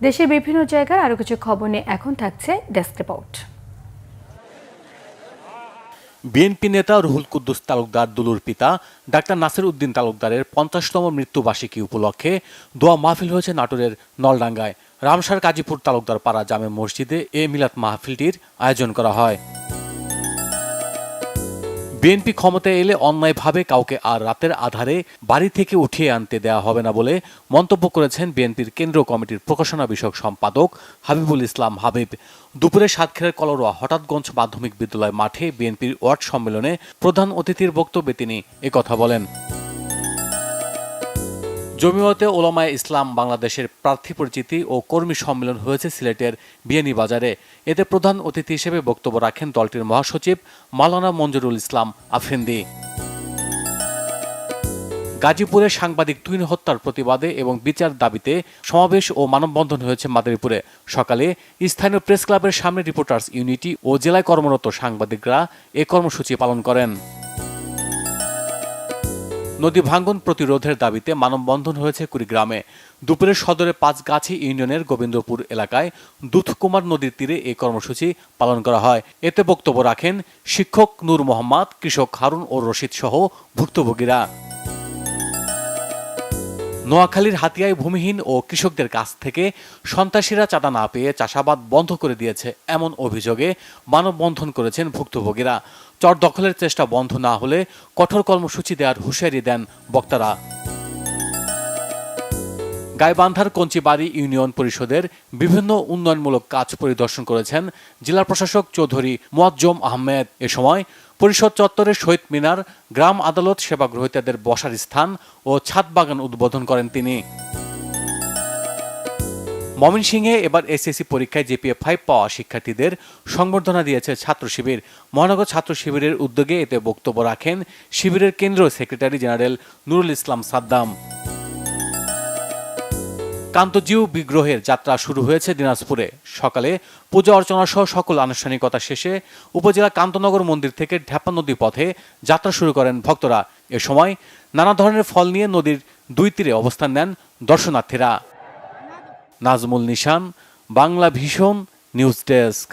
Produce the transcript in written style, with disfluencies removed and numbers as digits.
দেশের বিভিন্ন জায়গার আরো কিছু খবর নিয়ে এখন থাকছে ডেস্ক রিপোর্ট। বিএনপি নেতা রুহুল কুদ্দুস তালুকদার দুলুর পিতা ডাক্তার নাসির উদ্দিন তালুকদারের ৫০তম মৃত্যুবার্ষিকী উপলক্ষে দোয়া মাহফিল হয়েছে নাটোরের নলডাঙ্গায়। রামসার কাজীপুর তালুকদার পাড়া জামে মসজিদে এ মিলাদ মাহফিলটির আয়োজন করা হয়। বিএনপি ক্ষমতায় এলে অন্যায়ভাবে কাউকে আর রাতের আধারে বাড়ি থেকে উঠিয়ে আনতে দেওয়া হবে না বলে মন্তব্য করেছেন বিএনপির কেন্দ্রীয় কমিটির প্রকাশনা বিষয়ক সম্পাদক হাবিবুল ইসলাম হাবিব। দুপুরে সাতক্ষীরার কলরোয়া হঠাৎগঞ্জ মাধ্যমিক বিদ্যালয় মাঠে বিএনপির ওয়ার্ড সম্মেলনে প্রধান অতিথির বক্তব্যে তিনি একথা বলেন। জমিয়তে ওলামায়ে ইসলাম বাংলাদেশের প্রার্থী পরিচিতি ও কর্মী সম্মেলন হয়েছে সিলেটের বিয়ানীবাজারে। এতে প্রধান অতিথি হিসেবে বক্তব্য রাখেন দলটির মহাসচিব মাওলানা মঞ্জুরুল ইসলাম আফ্রিদি। গাজীপুরে সাংবাদিক তুহিন হত্যার প্রতিবাদে এবং বিচার দাবিতে সমাবেশ ও মানববন্ধন হয়েছে মাদারীপুরে। সকালে স্থানীয় প্রেস ক্লাবের সামনে রিপোর্টার্স ইউনিটি ও জেলায় কর্মরত সাংবাদিকরা এ কর্মসূচি পালন করেন। নদী ভাঙ্গন প্রতিরোধের দাবিতে মানববন্ধন হয়েছে কুড়িগ্রামে। দুপুরে সদরের পাঁচগাছি ইউনিয়নের গোবিন্দপুর এলাকায় দুধকুমার নদীর তীরে এই কর্মসূচি পালন করা হয়। এতে বক্তব্য রাখেন শিক্ষক নূর মোহাম্মদ, কৃষক হারুন ও রশিদ সহ ভুক্তভোগীরা। নোয়াখালীর হাতিয়ায় ভূমিহীন ও কৃষকদের কাছ থেকে সন্ত্রাসীরা চাঁদা না পেয়ে চাষাবাদ বন্ধ করে দিয়েছে এমন অভিযোগে মানববন্ধন করেছেন ভুক্তভোগীরা। চর দখলের চেষ্টা বন্ধ না হলে কঠোর কর্মসূচি দেওয়ার হুঁশিয়ারি দেন বক্তারা। গাইবান্ধার কঞ্চিবাড়ি ইউনিয়ন পরিষদের বিভিন্ন উন্নয়নমূলক কাজ পরিদর্শন করেছেন জেলা প্রশাসক চৌধুরী মোয়াজ্জম আহমেদ। এ সময় পরিষদ চত্বরে শহীদ মিনার, গ্রাম আদালত, সেবা গ্রহীতাদের বসার স্থান ও ছাদ বাগান উদ্বোধন করেন তিনি। ময়মনসিংহে এবার এসএসসি পরীক্ষায় জিপিএ 5 পাওয়া শিক্ষার্থীদের সংবর্ধনা দিয়েছে ছাত্র শিবির। মহানগর ছাত্র শিবিরের উদ্যোগে এতে বক্তব্য রাখেন শিবিরের কেন্দ্রীয় সেক্রেটারি জেনারেল নুরুল ইসলাম সাদ্দাম। কান্তজিউ বিগ্রহের যাত্রা শুরু হয়েছে দিনাজপুরে। সকালে পূজা অর্চনা সহ সকল আনুষ্ঠানিকতা শেষে উপজেলা কান্তনগর মন্দির থেকে ঢেপা নদী পথে যাত্রা শুরু করেন ভক্তরা। এ সময় নানা ধরনের ফল নিয়ে নদীর দুই তীরে অবস্থান নেন দর্শনার্থীরা। নাজমুল নিশান, বাংলা ভিশন, নিউজ ডেস্ক।